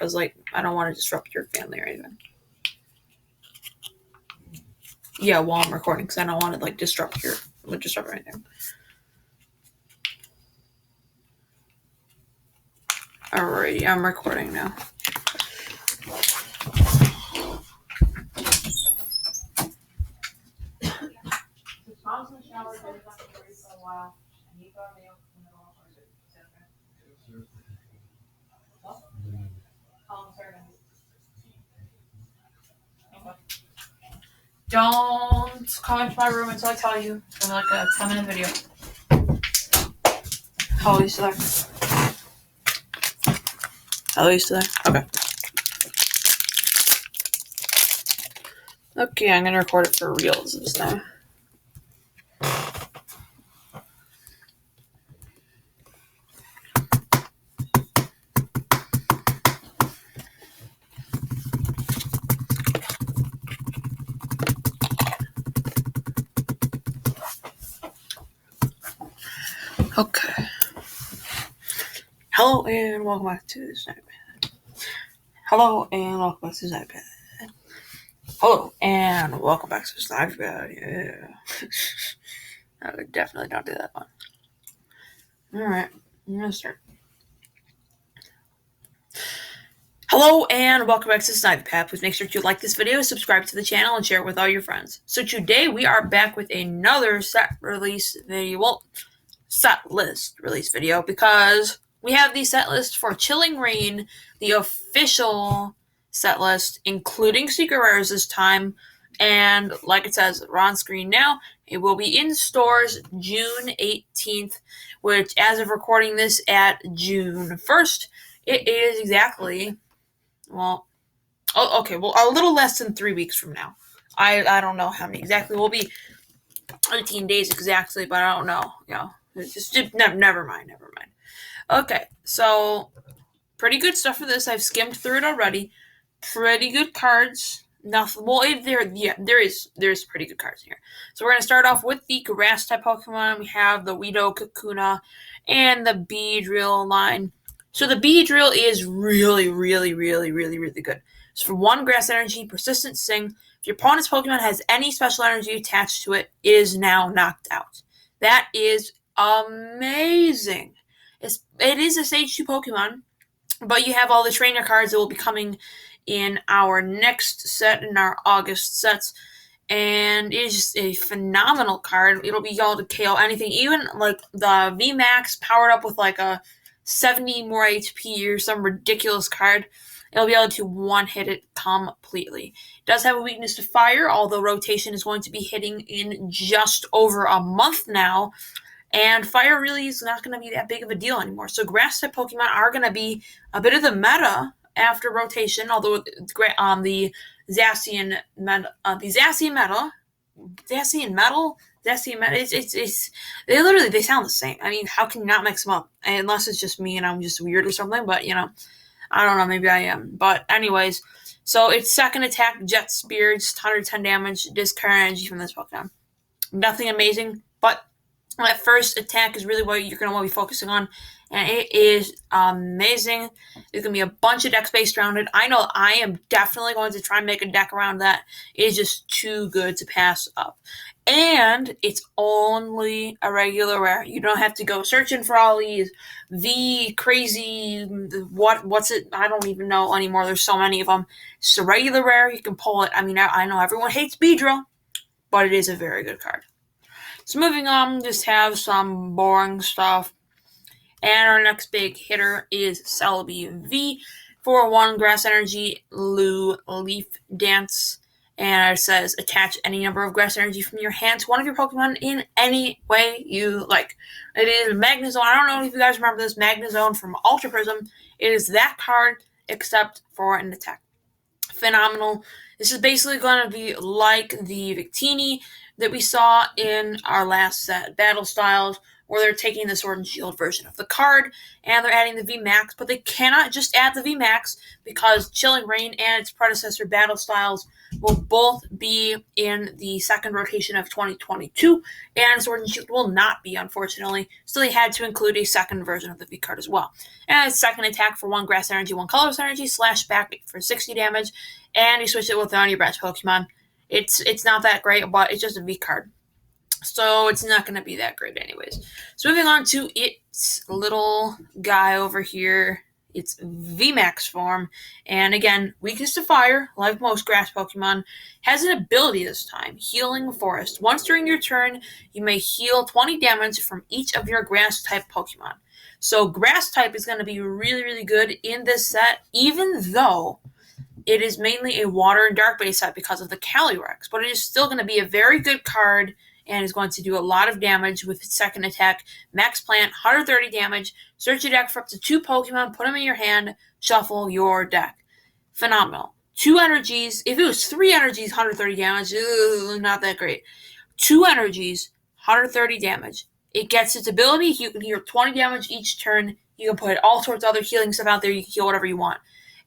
because, like, I don't want to disrupt your family or anything. Yeah, while I'm recording, because I don't want to, like, disrupt anything. Alrighty, I'm recording now. Mom's in the shower, but he's not for a while. And he got me up in the middle. Is it okay? Oh, sorry. Okay. Don't come into my room until I tell you. It's like a 10-minute video. How are you still there? How are you still there? Okay. Okay, I'm gonna record it for reals this time. Okay. Hello and welcome back to this iPad. Hello and welcome back to this iPad. Hello and welcome back to this iPad. Yeah. I would definitely don't do that one. Alright, I'm gonna start. Hello and welcome back to this iPad. Please make sure to like this video, subscribe to the channel, and share it with all your friends. So today we are back with another set list release video because we have the set list for Chilling Reign, the official set list, including secret rares this time. And like it says, we're on screen now. It will be in stores June 18th, which as of recording this at June 1st, it is exactly, a little less than 3 weeks from now. I don't know how many exactly. Will be 18 days exactly, but I don't know. Never mind. Okay, so pretty good stuff for this. I've skimmed through it already. Pretty good cards. Nothing. Well, there is pretty good cards here. So we're gonna start off with the grass type Pokemon. We have the Weedle, Kakuna, and the Beedrill line. So the Beedrill is really, really, really, really, really good. So for 1 grass energy, persistent sing. If your opponent's Pokemon has any special energy attached to it, it is now knocked out. That is amazing. It is a Stage 2 Pokemon, but you have all the trainer cards that will be coming in our next set, in our August sets, and it is just a phenomenal card. It'll be able to KO anything, even like the VMAX powered up with like a 70 more HP or some ridiculous card. It'll be able to one-hit it completely. It does have a weakness to fire, although rotation is going to be hitting in just over a month now. And fire really is not going to be that big of a deal anymore. So grass-type Pokemon are going to be a bit of the meta after rotation, although the Zacian Metal, they sound the same. I mean, how can you not mix them up? Unless it's just me and I'm just weird or something, but, I don't know, maybe I am. But anyways, so its second attack, Jet Spear, just 110 damage, discard energy from this Pokemon. Nothing amazing, but that first attack is really what you're going to want to be focusing on, and it is amazing. There's going to be a bunch of decks based around it. I know I am definitely going to try and make a deck around that. It is just too good to pass up. And it's only a regular rare. You don't have to go searching for all these crazy, what's it? I don't even know anymore. There's so many of them. It's a regular rare. You can pull it. I mean, I know everyone hates Beedrill, but it is a very good card. So moving on, just have some boring stuff. And our next big hitter is Celebi V for 1 grass energy, Leaf Dance. And it says attach any number of grass energy from your hand to one of your Pokemon in any way you like. It is Magnezone. I don't know if you guys remember this Magnezone from Ultra Prism. It is that card except for an attack. Phenomenal. This is basically going to be like the Victini that we saw in our last set, Battle Styles, where they're taking the Sword and Shield version of the card and they're adding the VMAX, but they cannot just add the VMAX because Chilling Reign and its predecessor Battle Styles will both be in the second rotation of 2022, and Sword and Shield will not be, unfortunately, so they had to include a second version of the V card as well. And it's second attack for 1 Grass Energy, 1 Colorless Energy, slash back for 60 damage, and you switch it with on your branch Pokemon. It's not that great, but it's just a V card. So it's not going to be that great anyways. So moving on to its little guy over here. It's VMAX form. And again, weakness to fire, like most grass Pokemon, has an ability this time, Healing Forest. Once during your turn, you may heal 20 damage from each of your grass type Pokemon. So grass type is going to be really, really good in this set, even though it is mainly a water and dark base set because of the Calyrex. But it is still going to be a very good card and is going to do a lot of damage with its second attack. Max Plant, 130 damage. Search your deck for up to 2 Pokemon, put them in your hand, shuffle your deck. Phenomenal. 2 energies. If it was 3 energies, 130 damage, not that great. 2 energies, 130 damage. It gets its ability. You can heal 20 damage each turn. You can put all sorts of other healing stuff out there. You can heal whatever you want.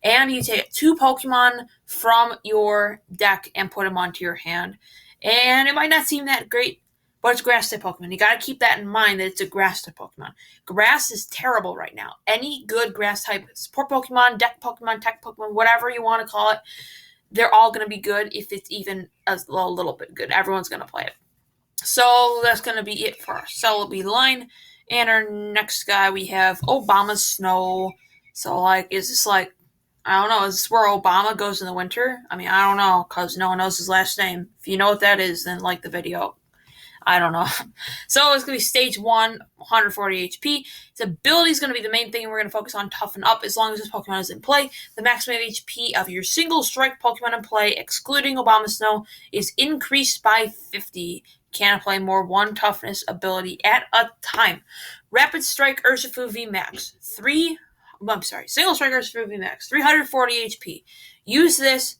And you take 2 Pokemon from your deck and put them onto your hand. And it might not seem that great, but it's grass-type Pokemon. You got to keep that in mind that it's a grass-type Pokemon. Grass is terrible right now. Any good grass-type support Pokemon, deck Pokemon, tech Pokemon, whatever you want to call it, they're all going to be good if it's even a little bit good. Everyone's going to play it. So that's going to be it for our Celebi line. And our next guy, we have Obama Snow. So, is this I don't know, is this where Obama goes in the winter? I mean, I don't know, because no one knows his last name. If you know what that is, then like the video. I don't know. So it's going to be stage 1, 140 HP. Its ability is going to be the main thing we're going to focus on, Toughen Up, as long as this Pokemon is in play. The maximum HP of your single strike Pokemon in play, excluding Obama Snow, is increased by 50. Can apply more 1 toughness ability at a time. Rapid Strike Urshifu VMAX. Single Strike Urshifu VMAX. 340 HP. Use this,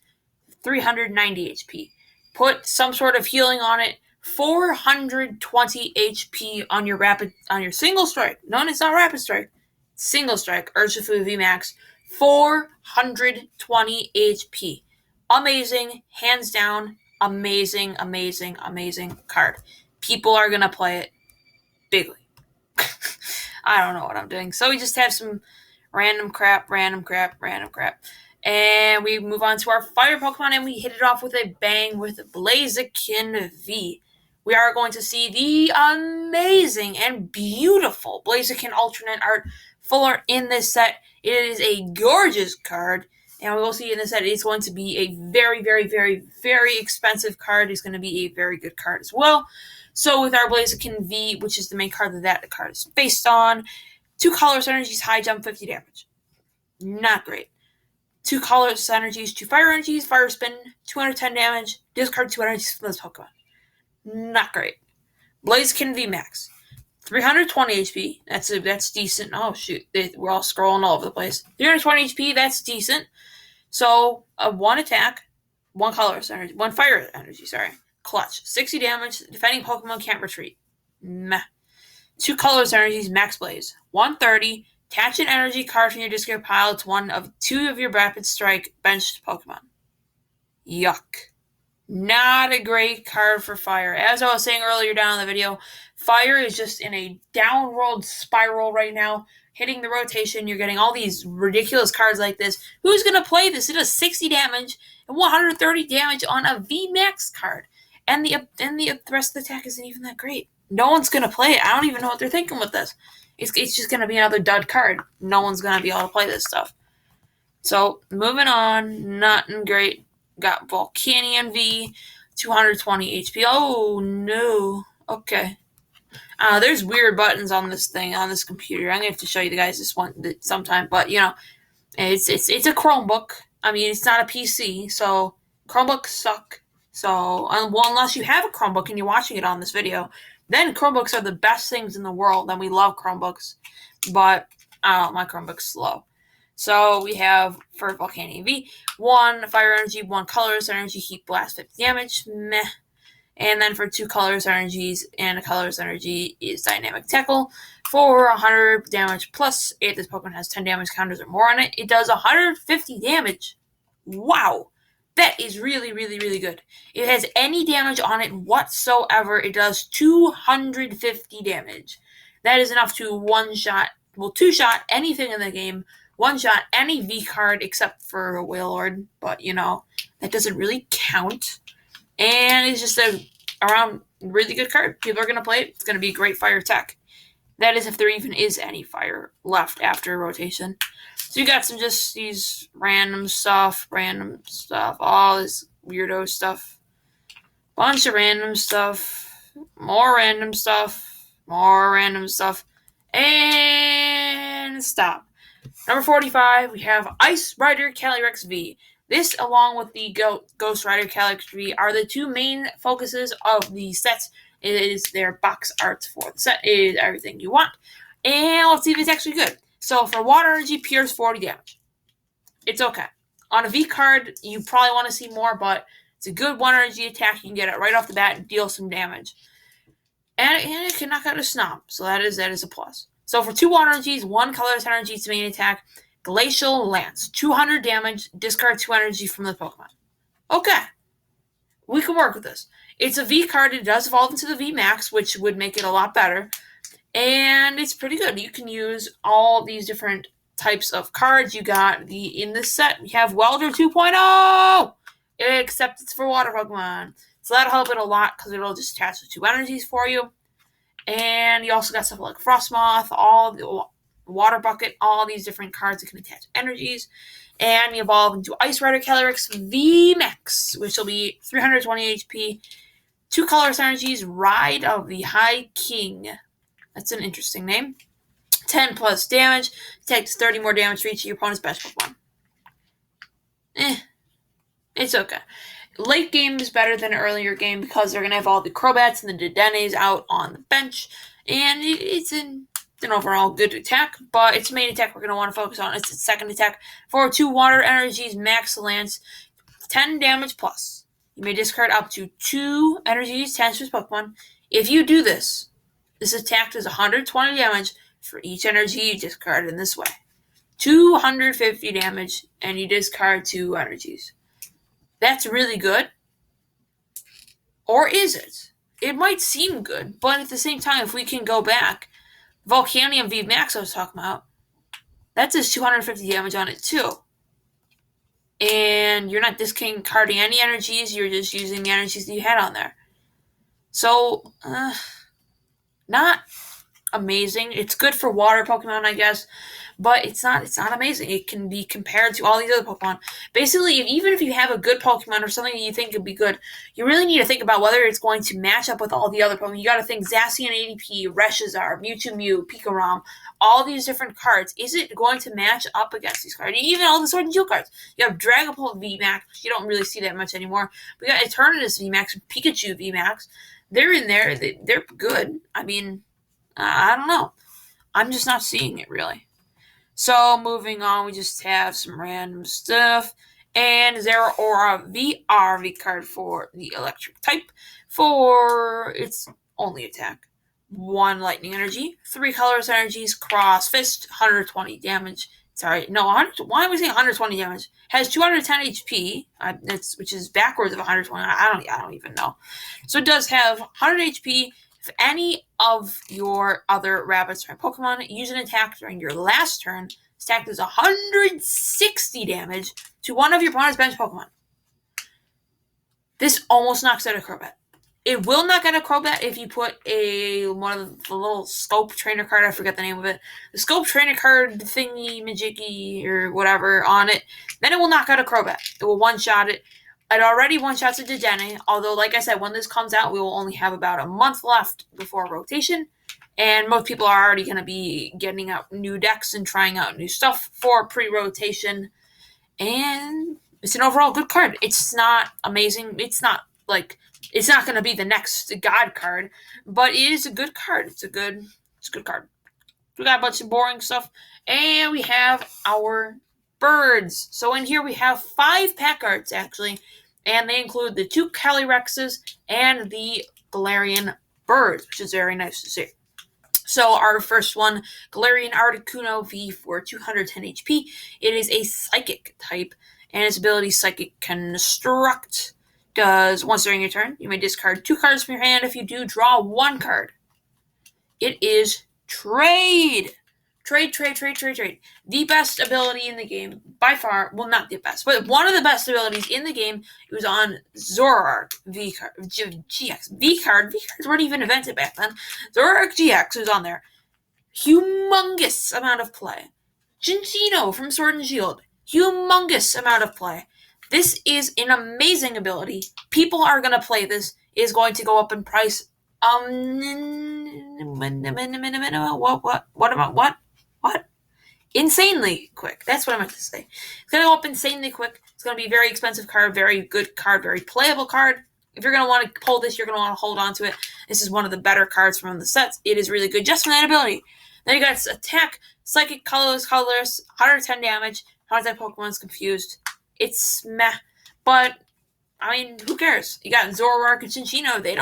390 HP. Put some sort of healing on it. 420 HP on your single strike. No, it's not Rapid Strike. Single Strike Urshifu VMAX. 420 HP. Amazing, hands down. Amazing, amazing, amazing card. People are gonna play it bigly. I don't know what I'm doing. So we just have some random crap. And we move on to our fire Pokemon, and we hit it off with a bang with Blaziken V. We are going to see the amazing and beautiful Blaziken alternate art full art in this set. It is a gorgeous card, and we will see in this set it's going to be a very, very, very, very expensive card. It's going to be a very good card as well. So with our Blaziken V, which is the main card that card is based on, 2 colorless energies, high jump, 50 damage. Not great. 2 colorless energies, 2 fire energies, fire spin, 210 damage, discard 2 energies from this Pokemon. Not great. Blaziken VMAX. 320 HP. That's decent. Oh, shoot. We're all scrolling all over the place. 320 HP, that's decent. So, 1 attack, 1 colorless energy, 1 fire energy, Clutch. 60 damage. Defending Pokemon can't retreat. Meh. 2 colorless energies, Max Blaze. 130. Attach an energy card from your discard pile to one of 2 of your Rapid Strike benched Pokemon. Yuck. Not a great card for fire. As I was saying earlier down in the video, fire is just in a downward spiral right now. Hitting the rotation, you're getting all these ridiculous cards like this. Who's going to play this? It does 60 damage and 130 damage on a VMAX card. And the rest of the attack isn't even that great. No one's going to play it. I don't even know what they're thinking with this. It's just going to be another dud card. No one's going to be able to play this stuff. So, moving on. Nothing great. Got Volcanion V, 220 HP. Oh, no. Okay. There's weird buttons on this thing, on this computer. I'm going to have to show you guys this one sometime. But, it's a Chromebook. I mean, it's not a PC, so Chromebooks suck. So, unless you have a Chromebook and you're watching it on this video, then Chromebooks are the best things in the world, and we love Chromebooks. But, my Chromebook's slow. So we have, for Volcanion V, 1 fire energy, 1 colorless energy, heat blast, 50 damage, meh. And then for 2 colors energies and a color's energy is Dynamic Tackle. For 100 damage plus, if this Pokemon has 10 damage counters or more on it, it does 150 damage. Wow! That is really, really, really good. If it has any damage on it whatsoever, it does 250 damage. That is enough to two-shot anything in the game, one-shot any V card except for a Wailord, but, that doesn't really count. And it's just a really good card. People are going to play it. It's going to be a great fire tech. That is if there even is any fire left after rotation. So you got some just these random stuff, all this weirdo stuff. Bunch of random stuff, more random stuff, and stop. Number 45, we have Ice Rider Calyrex V. This, along with the Ghost Rider Calyrex V, are the two main focuses of the sets. It is their box art for the set. It is everything you want. And let's see if it's actually good. So for Water Energy, Pierce 40 damage. It's okay. On a V card, you probably want to see more, but it's a good 1 energy attack. You can get it right off the bat and deal some damage. And it can knock out a Snom, so that is a plus. So for 2 water energies, 1 colorless energy to main attack, Glacial Lance, 200 damage, discard 2 energy from the Pokemon. Okay. We can work with this. It's a V card. It does evolve into the V Max, which would make it a lot better. And it's pretty good. You can use all these different types of cards. You got in this set, we have Welder 2.0, except it's for water Pokemon. So that'll help it a lot because it'll just attach the 2 energies for you. And you also got stuff like Frostmoth, all the Water Bucket, all these different cards that can attach energies. And you evolve into Ice Rider Calyrex V Max, which will be 320 HP, 2 colorless energies, Ride of the High King. That's an interesting name. 10 plus damage. Takes 30 more damage for each of your opponent's best Pokemon. It's okay. Late game is better than earlier game because they're going to have all the Crobats and the Dedennes out on the bench. And it's an overall good attack, but its main attack we're going to want to focus on. It's its second attack. For 2 water energies, Max Lance, 10 damage plus. You may discard up to 2 energies attached to this Pokemon. If you do this attack does 120 damage for each energy you discard in this way. 250 damage, and you discard 2 energies. That's really good. Or is it? It might seem good, but at the same time, if we can go back, Volcanium V Max I was talking about, that does 250 damage on it too. And you're not discarding any energies, you're just using the energies that you had on there. So, not amazing. It's good for water Pokemon, I guess, but it's not amazing. It can be compared to all these other Pokemon. Basically, even if you have a good Pokemon or something that you think could be good, you really need to think about whether it's going to match up with all the other Pokemon. You got to think Zacian ADP, Reshizar, Mewtwo Mew, Pikarom, all these different cards. Is it going to match up against these cards? Even all the Sword and Shield cards. You have Dragapult VMAX, which you don't really see that much anymore. We got Eternatus VMAX and Pikachu VMAX. They're in there. They're good. I mean, I don't know. I'm just not seeing it, really. So, moving on, we just have some random stuff. And Zeraora VR V card for the electric type. For its only attack. 1 lightning energy, 3 colorless energies, Cross Fist, 120 damage. Sorry, no, why am I saying 120 damage? Has 210 HP, which is backwards of 120. I don't even know. So it does have 100 HP. If any of your other rabbits or Pokemon use an attack during your last turn, this attack does 160 damage to one of your opponent's bench Pokemon. This almost knocks out a Crobat. It will knock out a Crobat if you put one of the little Scope Trainer card, I forget the name of it, the Scope Trainer card thingy, majiggy, or whatever on it. Then it will knock out a Crobat. It will one-shot it. It already one-shots a Dedenne, although, like I said, when this comes out, we will only have about a month left before rotation, and most people are already going to be getting out new decks and trying out new stuff for pre-rotation, and it's an overall good card. It's not amazing. It's not going to be the next God card, but it is a good card. It's a good card. We got a bunch of boring stuff, and we have our birds. So in here we have 5 pack arts, actually. And they include the 2 Calyrexes and the Galarian Birds, which is very nice to see. So our first one, Galarian Articuno V for 210 HP. It is a Psychic type, and its ability Psychic Construct does, once during your turn, you may discard 2 cards from your hand. If you do, draw 1 card. It is Trade. Trade. The best ability in the game, by far, well, not the best, but one of the best abilities in the game. It was on Zoroark GX. V-cards weren't even invented back then. Zoroark GX was on there. Humongous amount of play. Cinccino from Sword and Shield. Humongous amount of play. This is an amazing ability. People are going to play this. It is going to go up in price. What? Insanely quick. That's what I meant to say. It's going to go up insanely quick. It's going to be a very expensive card, very good card, very playable card. If you're going to want to pull this, you're going to want to hold on to it. This is one of the better cards from the sets. It is really good just from that ability. Then you got its attack, Psychic, Colorless, 110 damage. How that Pokemon's confused. It's meh. But, I mean, who cares? You got Zoroark and Cinccino. They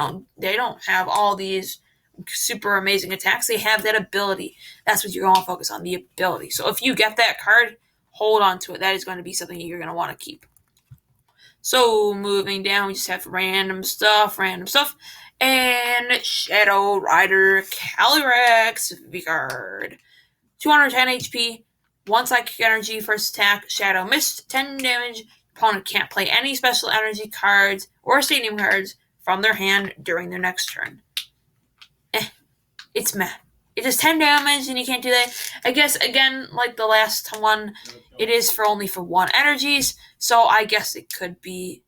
don't have all these super amazing attacks. They have that ability. That's what you're going to focus on, the ability. So if you get that card, hold on to it. That is going to be something you're going to want to keep. So moving down, we just have random stuff. And Shadow Rider Calyrex V-card. 210 HP, 1 Psychic Energy, first attack, Shadow Mist, 10 damage. Opponent can't play any special energy cards or stadium cards from their hand during their next turn. It's meh. It does 10 damage and you can't do that. I guess, again, like the last one, it is only for 1 energies, so I guess it could be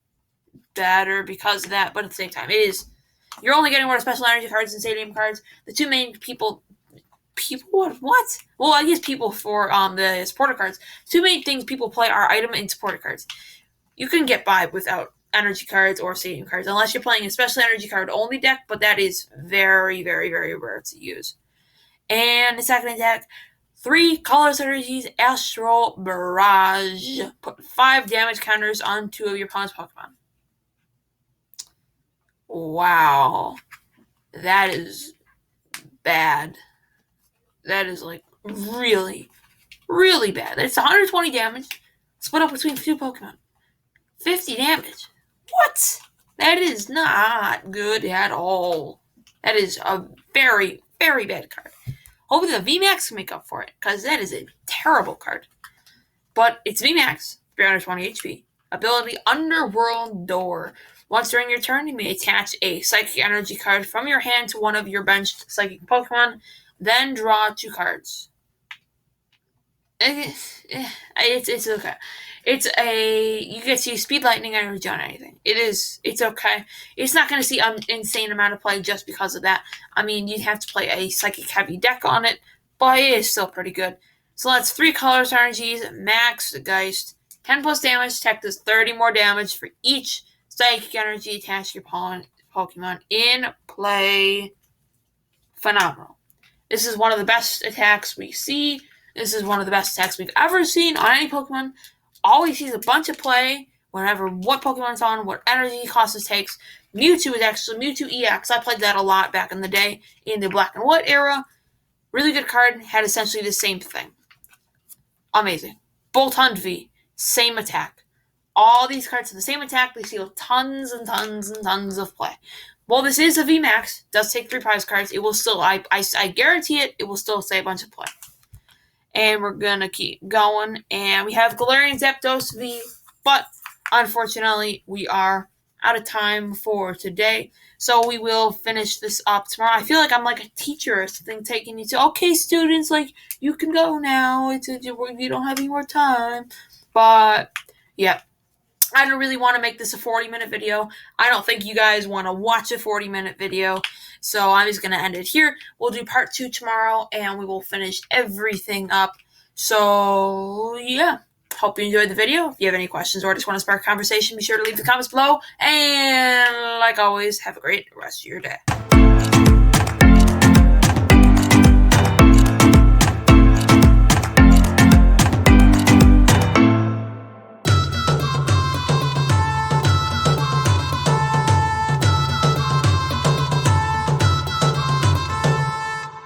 better because of that, but at the same time, it is. You're only getting more special energy cards and stadium cards. The 2 main people what? Well, I guess people for the supporter cards. 2 main things people play are item and supporter cards. You can get by without energy cards or stadium cards unless you're playing a special energy card only deck, but that is very, very, very rare to use. And the second attack, 3 colorless energies, Astral Barrage. Put 5 damage counters on 2 of your opponent's Pokemon. Wow. That is bad. That is, like, really, really bad. It's 120 damage, split up between 2 Pokemon. 50 damage. What? That is not good at all. That is a very, very bad card. Hopefully the VMAX can make up for it, because that is a terrible card. But it's VMAX, 320 HP. Ability Underworld Door. Once during your turn, you may attach a Psychic Energy card from your hand to one of your benched Psychic Pokemon, then draw 2 cards. It's okay. You get to use Speed Lightning Energy on anything. It's okay. It's not going to see an insane amount of play just because of that. I mean, you'd have to play a Psychic Heavy deck on it, but it is still pretty good. So that's 3 colors energies, max Geist, 10 plus damage, tech does 30 more damage for each Psychic Energy attached to your Pokemon in play. Phenomenal. This is one of the best attacks we see. This is one of the best attacks we've ever seen on any Pokemon. Always sees a bunch of play whenever what Pokemon's on, what energy cost it takes. Mewtwo is actually Mewtwo EX. I played that a lot back in the day in the Black and White era. Really good card. Had essentially the same thing. Amazing. Boltund V. Same attack. All these cards have the same attack. They steal tons and tons and tons of play. Well, this is a VMAX. Does take 3 prize cards. It will still, I guarantee it will still say a bunch of play. And we're going to keep going. And we have Galarian Zapdos V. But, unfortunately, we are out of time for today. So we will finish this up tomorrow. I feel like I'm like a teacher or something taking you to, okay, students, like, you can go now. You don't have any more time. But, yeah. I don't really want to make this a 40-minute video. I don't think you guys want to watch a 40-minute video. So I'm just going to end it here. We'll do part 2 tomorrow, and we will finish everything up. So, yeah. Hope you enjoyed the video. If you have any questions or just want to spark a conversation, be sure to leave the comments below. And, like always, have a great rest of your day.